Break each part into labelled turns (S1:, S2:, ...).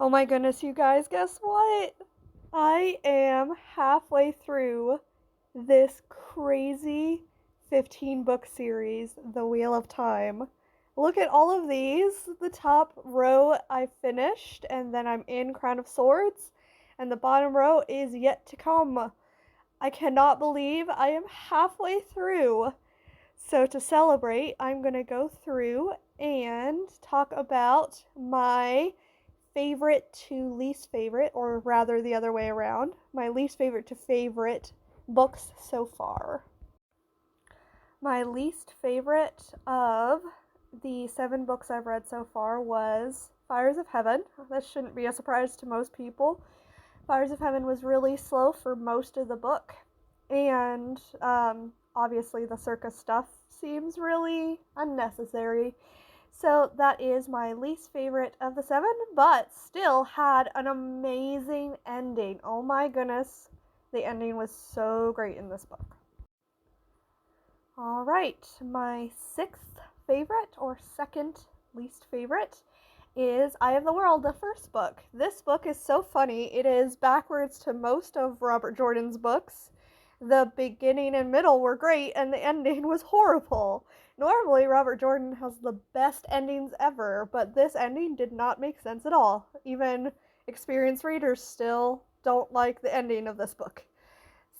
S1: Oh my goodness, you guys, guess what? I am halfway through this crazy 15 book series, The Wheel of Time. Look at all of these. The top row I finished, and then I'm in Crown of Swords, and the bottom row is yet to come. I cannot believe I am halfway through. So, to celebrate, I'm going to go through and talk about my favorite to least favorite, or rather the other way around, my least favorite to favorite books so far. My least favorite of the 7 books I've read so far was Fires of Heaven. This shouldn't be a surprise to most people. Fires of Heaven was really slow for most of the book, and obviously the circus stuff seems really unnecessary. So that is my least favorite of the 7, but still had an amazing ending. Oh my goodness, the ending was so great in this book. All right, my 6th favorite, or second least favorite, is Eye of the World, the first book. This book is so funny. It is backwards to most of Robert Jordan's books. The beginning and middle were great, and the ending was horrible. Normally, Robert Jordan has the best endings ever, but this ending did not make sense at all. Even experienced readers still don't like the ending of this book.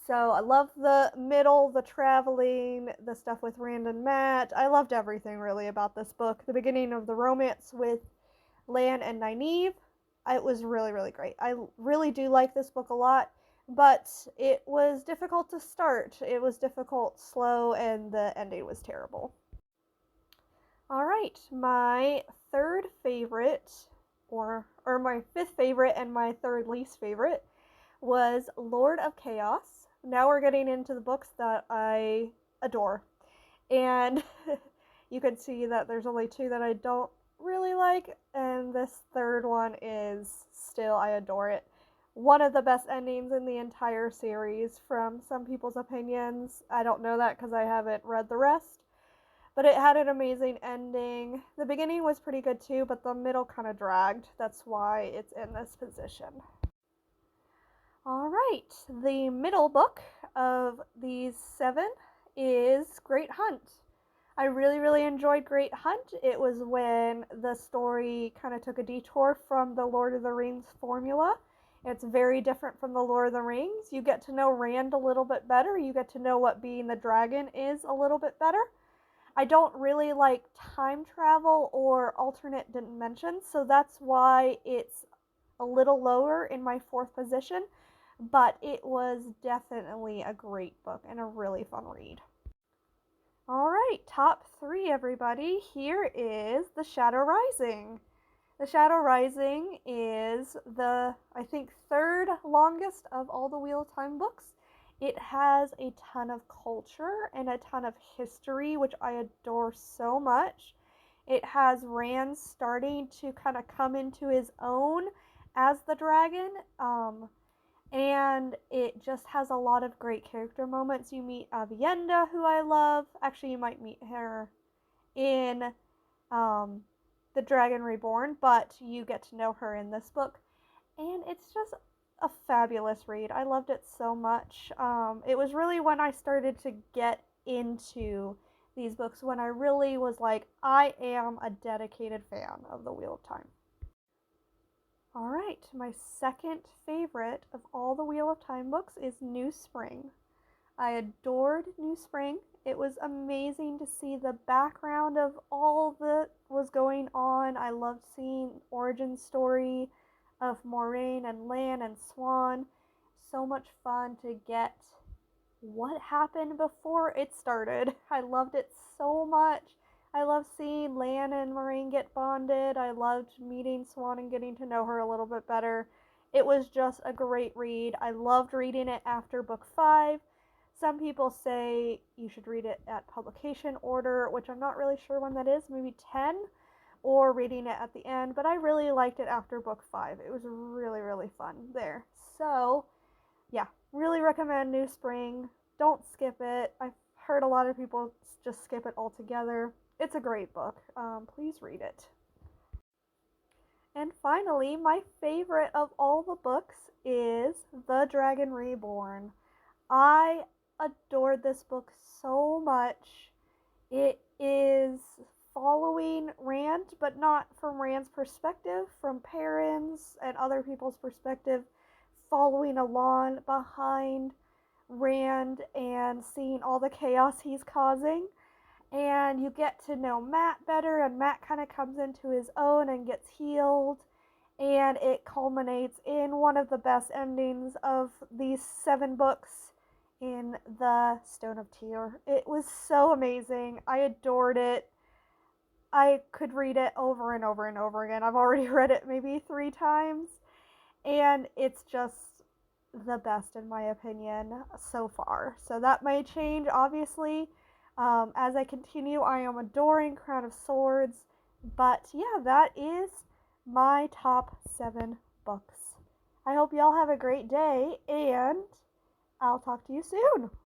S1: So I love the middle, the traveling, the stuff with Rand and Matt. I loved everything really about this book. The beginning of the romance with Lan and Nynaeve, it was really, really great. I really do like this book a lot, but it was difficult to start. It was difficult, slow, and the ending was terrible. All right, my third favorite, or my fifth favorite and my third least favorite, was Lord of Chaos. Now we're getting into the books that I adore. And you can see that there's only 2 that I don't really like, and this third one is still, I adore it. One of the best endings in the entire series from some people's opinions. I don't know that because I haven't read the rest, but it had an amazing ending. The beginning was pretty good too, but the middle kind of dragged. That's why it's in this position. All right, the middle book of these 7 is Great Hunt. I really, really enjoyed Great Hunt. It was when the story kind of took a detour from the Lord of the Rings formula. It's very different from the Lord of the Rings. You get to know Rand a little bit better. You get to know what being the dragon is a little bit better. I don't really like time travel or alternate dimensions, so that's why it's a little lower in my 4th position. But it was definitely a great book and a really fun read. All right, top 3, everybody. Here is The Shadow Rising. The Shadow Rising is the, I think, 3rd longest of all the Wheel of Time books. It has a ton of culture and a ton of history, which I adore so much. It has Rand starting to kind of come into his own as the dragon. And it just has a lot of great character moments. You meet Avienda, who I love. Actually, you might meet her in The Dragon Reborn, but you get to know her in this book. And it's just a fabulous read. I loved it so much. It was really when I started to get into these books, when I really was like, I am a dedicated fan of The Wheel of Time. All right, my second favorite of all the Wheel of Time books is New Spring. I adored New Spring. It was amazing to see the background of all that was going on. I loved seeing origin story of Moraine and Lan and Swan. So much fun to get what happened before it started. I loved it so much. I loved seeing Lan and Moraine get bonded. I loved meeting Swan and getting to know her a little bit better. It was just a great read. I loved reading it after book 5. Some people say you should read it at publication order, which I'm not really sure when that is, maybe 10, or reading it at the end, but I really liked it after book 5. It was really, really fun there. So, yeah, really recommend New Spring. Don't skip it. I've heard a lot of people just skip it altogether. It's a great book. Please read it. And finally, my favorite of all the books is The Dragon Reborn. I adored this book so much. It is following Rand, but not from Rand's perspective, from Perrin's and other people's perspective, following along behind Rand and seeing all the chaos he's causing. And you get to know Matt better, and Matt kind of comes into his own and gets healed. And it culminates in one of the best endings of these 7 books in the Stone of Tear. It was so amazing. I adored it. I could read it over and over and over again. I've already read it maybe 3 times, and it's just the best in my opinion so far. So that may change, obviously, as I continue. I am adoring Crown of Swords, but yeah, that is my top 7 books. I hope y'all have a great day, and I'll talk to you soon.